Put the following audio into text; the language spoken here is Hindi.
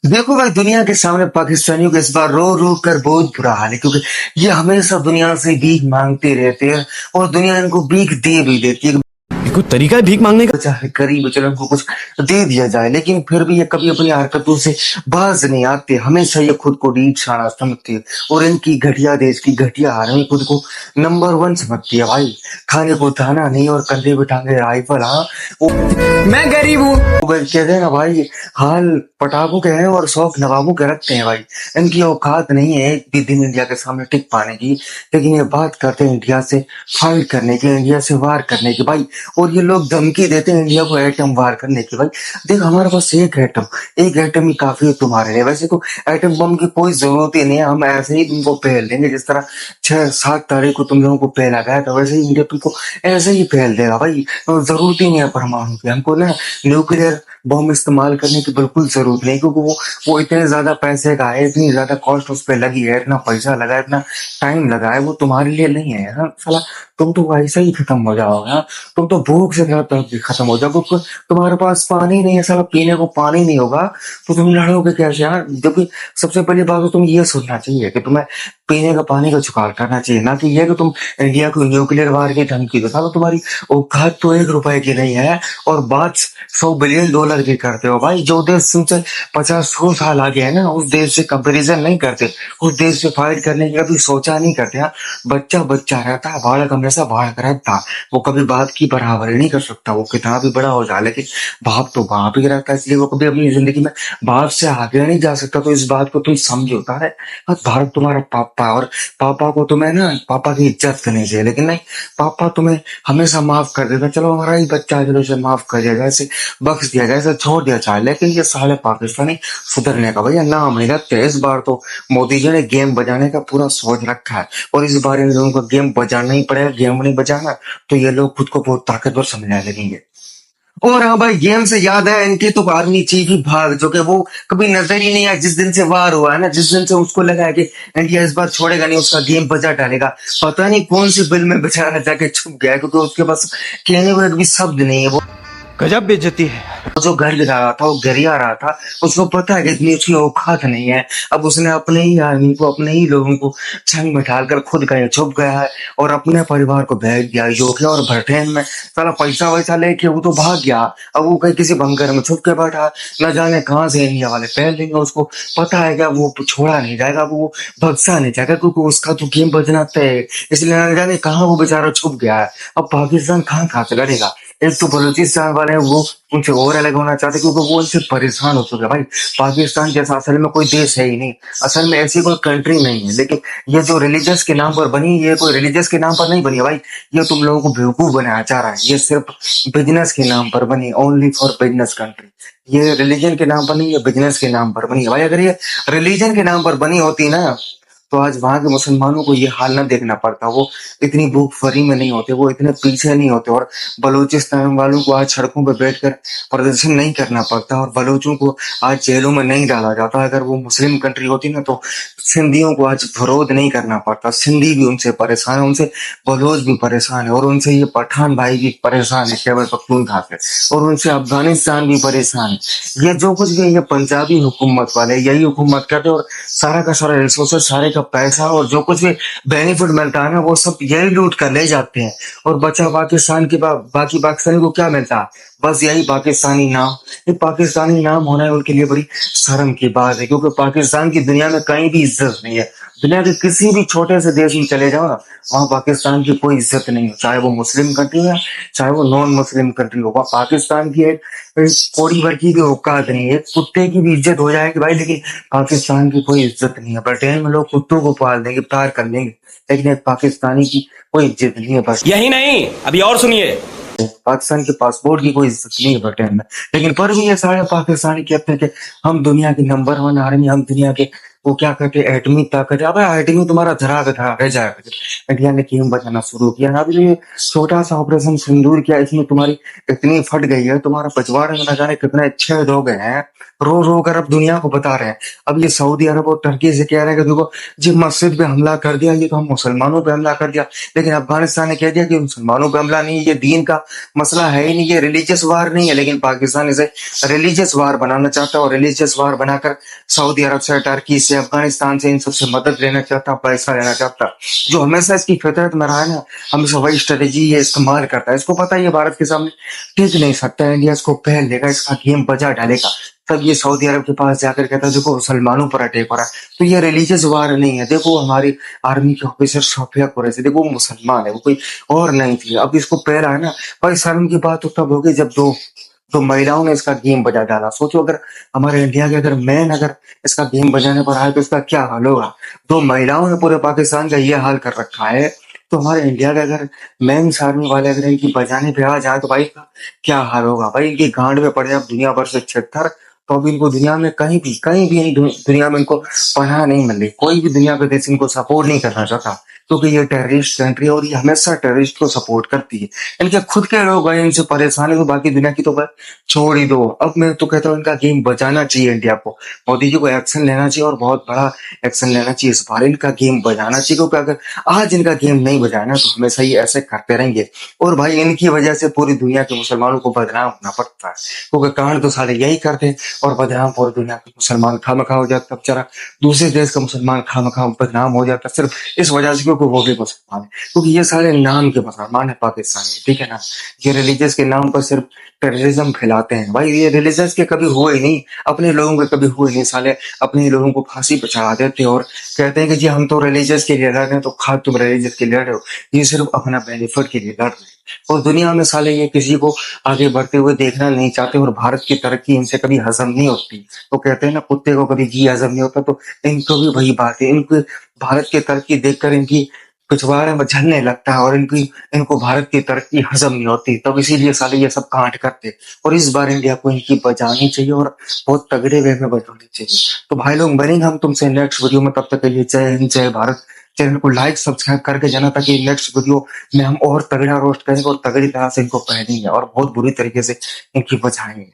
देखो भाई, दुनिया के सामने पाकिस्तानियों का इस बार रो रो कर बहुत बुरा हाल है, क्योंकि ये हमेशा दुनिया से भीख मांगते रहते हैं और दुनिया इनको भीख दे भी देती है। ये कोई तरीका है भीख मांगने का। चाहे गरीब चलो उनको कुछ दे दिया जाए, लेकिन फिर भी ये कभी अपनी हरकतों से बाज नहीं आते। हमेशा ये खुद को नीच शाना समझती है और इनकी घटिया देश की घटिया हार में खुद को नंबर वन समझती है भाई। खाने को दाना नहीं और कंधे पे टांगे राइफल। हाँ, वो मैं गरीब हूँ। कहते हैं ना भाई, हाल पटाखों के हैं और शौक नवाबों के रखते हैं भाई। इनकी औकात नहीं है एक भी दिन इंडिया के सामने टिक पाने की, लेकिन ये बात करते हैं इंडिया से फाइट करने की, इंडिया से वार करने की भाई। और ये लोग धमकी देते हैं इंडिया को एटम वार करने की भाई। देख, हमारे पास एक एटम ही काफी है तुम्हारे लिए। वैसे तो एटम बम की कोई जरूरत ही नहीं है, हम ऐसे ही तुमको पहल देंगे। जिस तरह 6-7 तारीख को तुम लोगों को पहला गया था, वैसे ही इंडिया तुमको ऐसे ही पहल देगा भाई। तो जरूरत ही नहीं है परमाणु की। हमको ना न्यूक्लियर बॉम्ब इस्तेमाल करने की बिल्कुल जरूरत नहीं, क्योंकि वो इतने ज्यादा पैसे का है, इतनी ज्यादा कॉस्ट उस पर लगी है, इतना पैसा लगा है, इतना टाइम लगा है, वो तुम्हारे लिए नहीं है। हाँ साला, तुम तो वैसे ही खत्म हो जाओगे। हाँ, तुम तो भूख से खत्म हो जाओगे, क्योंकि तुम्हारे पास पानी नहीं है साला, पीने को पानी नहीं होगा तो तुम लड़ोगे कैसे? हाँ, जबकि सबसे पहली बात तो तुम ये सोचना चाहिए कि तुम्हें पीने का पानी का जुगाड़ करना चाहिए, ना कि ये कि तुम इंडिया को न्यूक्लियर वार की धमकी दो। साला, तुम्हारी औकात तो 1 रुपए की नहीं है और बात $100 बिलियन की करते हो भाई। जो देश तुमसे 50-100 साल आगे है ना, उस देश से कंपैरिजन नहीं करते, उस देश से फाइट करने की कभी सोचा नहीं करते। हाँ, बच्चा बच्चा रहता है, बालक हमेशा बालक रहता है। वो कभी बाप की बराबरी नहीं कर सकता, वो कितना भी बड़ा हो जाए, लेकिन बाप तो बाप ही रहता है, इसलिए वो कभी अपनी जिंदगी में बाप से आगे नहीं जा सकता। तो इस बात को तुम समझो। तारे, भारत तुम्हारा पापा है, और पापा को तुम्हें ना पापा की इज्जत करनी चाहिए, लेकिन नहीं, पापा तुम्हें हमेशा माफ कर देता। चलो हमारा ही बच्चा है, चलो इसे माफ कर दिया जाए, इसे बख्श दिया जाए, इसे छोड़ दिया जाए। लेकिन ये साले पाकिस्तानी सुधरने का भैया नाम नहीं रखते। इस बार तो मोदी जी ने गेम बजाने का पूरा सोच रखा है, और इस बार इन लोगों को गेम बजाना ही पड़ेगा। गेम नहीं बजाना तो ये लोग खुद को बहुत ताकतवर समझने लगेंगे। और हाँ भाई, गेम से याद है, इनके तो आर्मी चीफ ही भाग, जो कि वो कभी नजर ही नहीं आया। जिस दिन से वार हुआ है ना, जिस दिन से उसको लगा है कि इंडिया इस बार छोड़ेगा नहीं, उसका गेम बजा डालेगा, पता नहीं कौन सी बिल में बेचारा जाके छुप गया, क्योंकि उसके पास कहने को एक भी शब्द नहीं है। वो गजब बेइज्जती है। जो घर गिरा रहा था, वो गरिया रहा था, उसको पता है कि इतनी उसकी औकात नहीं है। अब उसने अपने ही आदमी को, अपने ही लोगों को संग में ढालकर खुद गए छुप गया है, और अपने परिवार को भेज दिया योगिया और भरठेन में। साला पैसा वैसा लेके वो तो भाग गया। अब वो कहीं किसी बंकर में छुप के बैठा है, न जाने कहाँ से इंडिया वाले पहल लेंगे उसको। पता है क्या, वो छोड़ा नहीं जाएगा, वो भगसा नहीं जाएगा, क्योंकि उसका तो गेम बजना तय है। इसलिए न जाने कहाँ वो बेचारा छुप गया है। अब पाकिस्तान कहाँ कहाँ से लड़ेगा? एक तो बलूचिस्तान वाले हैं, वो उनसे और अलग होना चाहते, क्योंकि वो उनसे परेशान हो चुके हैं भाई। पाकिस्तान जैसा असल में कोई देश है ही नहीं, असल में ऐसी कोई कंट्री नहीं है। लेकिन ये जो रिलीजियस के नाम पर बनी, ये कोई रिलीजियस के नाम पर नहीं बनी है भाई। ये तुम लोगों को बेवकूफ बनाया जा रहा है। ये सिर्फ बिजनेस के नाम पर बनी, ओनली फॉर बिजनेस कंट्री। ये रिलीजन के नाम पर नहीं, ये बिजनेस के नाम पर बनी है भाई। अगर ये रिलीजन के नाम पर बनी होती ना, तो आज वहां के मुसलमानों को ये हाल ना देखना पड़ता। वो इतनी भूखमरी में नहीं होते, वो इतने पीछे नहीं होते, और बलूचिस्तान वालों को आज सड़कों पर बैठकर प्रदर्शन नहीं करना पड़ता, और बलोचों को आज जेलों में नहीं डाला जाता। अगर वो मुस्लिम कंट्री होती ना, तो सिंधियों को आज विरोध नहीं करना पड़ता। सिंधी भी उनसे परेशान है, उनसे बलोच भी परेशान है, और उनसे ये पठान भाई भी परेशान है, खैबर पख्तूनख्वा से, और उनसे अफगानिस्तान भी परेशान है। ये जो कुछ भी है, ये पंजाबी हुकूमत वाले यही हुकूमत करते हैं, और सारा का सारा रिसोर्सेस, सारे का पैसा और जो कुछ भी बेनिफिट मिलता है ना, वो सब यही लूट कर ले जाते हैं। और बचा पाकिस्तान के बाकी पाकिस्तानी को क्या मिलता है? बस यही पाकिस्तानी नाम। ये पाकिस्तानी नाम होना है उनके लिए बड़ी शर्म की बात है, क्योंकि पाकिस्तान की दुनिया में कहीं भी इज्जत नहीं है। दुनिया के किसी भी छोटे से देश में चले जाओ ना, वहां पाकिस्तान की कोई इज्जत नहीं हो, चाहे वो मुस्लिम कंट्री हो, चाहे वो नॉन मुस्लिम कंट्री हो। वहाँ पाकिस्तान की एक कोड़ी भर की भी औकात नहीं है। एक कुत्ते की भी इज्जत हो जाएगी भाई, लेकिन पाकिस्तान की कोई इज्जत नहीं है। ब्रिटेन में लोग कुत्तों को पाल देंगे, प्यार कर लेंगे, लेकिन एक पाकिस्तानी की कोई इज्जत नहीं है। बस यही नहीं, अभी और सुनिए। पाकिस्तान के पासपोर्ट की कोई इज्जत नहीं है ब्रिटेन में। लेकिन पर भी ये सारे पाकिस्तानी कहते हैं कि हम दुनिया की नंबर 1 आर्मी, हम दुनिया के वो क्या कहते हैं, एटमी ताकत। अब एटमी तुम्हारा धरा का धरा रह जाएगा। इंडिया ने गेम बचाना शुरू किया। अभी जो ये छोटा सा ऑपरेशन सिंदूर किया, इसमें तुम्हारी इतनी फट गई है, तुम्हारा पिछवाड़े में न जाने कितने छेद हो गए हैं। रो रो कर अब दुनिया को बता रहे हैं। अब ये सऊदी अरब और टर्की से कह रहे हैं कि देखो जी मस्जिद पे हमला कर दिया, ये तो हम मुसलमानों पे हमला कर दिया। लेकिन अफगानिस्तान ने कह दिया कि मुसलमानों पे हमला नहीं, ये दीन का मसला है ही नहीं, ये रिलीजियस वार नहीं है। लेकिन पाकिस्तान इसे रिलीजियस वार बनाना चाहता है और रिलीजियस वार बनाकर सऊदी अरब से, टर्की से, अफगानिस्तान से इन सबसे मदद लेना चाहता, पैसा लेना चाहता। जो हमेशा इसकी फितरत में रहा है ना, हमेशा वही स्ट्रेटेजी ये इस्तेमाल करता है। इसको पता है ये भारत के सामने टिक नहीं सकता, इंडिया इसको पहल लेगा, इसका गेम बजा डालेगा। तब ये सऊदी अरब के पास जाकर कहता है देखो मुसलमानों पर अटैक हो रहा है, तो ये रिलीजियस वार नहीं है। देखो हमारी आर्मी के ऑफिसर सोफिया कुरैशी, देखो वो मुसलमान है, वो कोई और नहीं थी। अब इसको पहला है ना, भाई शर्म की बात तो तब होगी जब दो तो महिलाओं ने इसका गेम बजा डाला। सोचो अगर हमारे इंडिया के अगर मैन अगर इसका गेम बजाने पर आए तो इसका क्या हाल होगा। दो महिलाओं ने पूरे पाकिस्तान का ये हाल कर रखा है, तो हमारे इंडिया के अगर मेंस आर्मी वाले अगर इनकी बजाने पे आ जाए तो भाई इसका क्या हाल होगा। भाई इनकी गांड में पड़े अब दुनिया भर से छिहत्तर, तो अब इनको दुनिया में कहीं भी दुनिया में इनको पनाह नहीं मिल रही। कोई भी दुनिया का देश इनको सपोर्ट नहीं करना चाहता, क्योंकि ये टेररिस्ट कंट्री है और ये हमेशा टेररिस्ट को सपोर्ट करती है। इनके खुद के लोग हैं इनसे परेशान है, तो बाकी दुनिया की तो बात छोड़ ही दो। अब मैं तो कहता हूँ इनका गेम बजाना चाहिए इंडिया को, मोदी जी को एक्शन लेना चाहिए और बहुत बड़ा एक्शन लेना चाहिए इस बार। इनका गेम बजाना चाहिए, क्योंकि अगर आज इनका गेम नहीं बजाया ना तो हमेशा ही ऐसे करते रहेंगे। और भाई इनकी वजह से पूरी दुनिया के मुसलमानों को बदनाम होना पड़ता है, क्योंकि कांड तो सारे यही करते हैं और बदनाम पूरी दुनिया के मुसलमान खामखा हो जाता है। बेचारा दूसरे देश का मुसलमान खामखा बदनाम हो जाता है सिर्फ इस वजह से, क्योंकि वो भी मुसलमान है। क्योंकि ये सारे नाम के मुसलमान है पाकिस्तानी, ठीक है ना। ये रिलीजियस के नाम पर सिर्फ टेररिज्म फैलाते हैं। भाई ये रिलीजियस के कभी हुए ही नहीं, अपने लोगों के कभी हुए नहीं। साले अपने लोगों को फांसी पे चढ़ा देते हैं और कहते हैं कि जी हम तो रिलीजियस के लिए लड़ रहे हैं, तो खा तुम रिलीजियस के लिए लड़ रहे हो, ये सिर्फ अपना बेनिफिट के लिए लड़ रहे हैं। और दुनिया में साले ये किसी को आगे बढ़ते हुए देखना नहीं चाहते और भारत की तरक्की इनसे कभी हजम नहीं होती। तो कहते हैं ना कुत्ते को कभी घी हजम नहीं होता, तो इनको भी वही बात है। इनको भारत की तरक्की देखकर इनकी पिछवाड़े में झलने लगता है और इनकी इनको भारत की तरक्की हजम नहीं होती, तब इसीलिए साले ये सब कांड करते। और इस बार इंडिया को इनकी बचानी चाहिए और बहुत तगड़े वे में बचानी चाहिए। तो भाई लोग बनेंगे हम तुमसे नेक्स्ट वीडियो में, तब तक के लिए जय हिंद जय भारत। चैनल को लाइक सब्सक्राइब करके जाना, ताकि नेक्स्ट वीडियो में हम और तगड़ा रोस्ट करेंगे और तगड़ी तरह से इनको पहनेंगे और बहुत बुरी तरीके से इनकी बचाएंगे।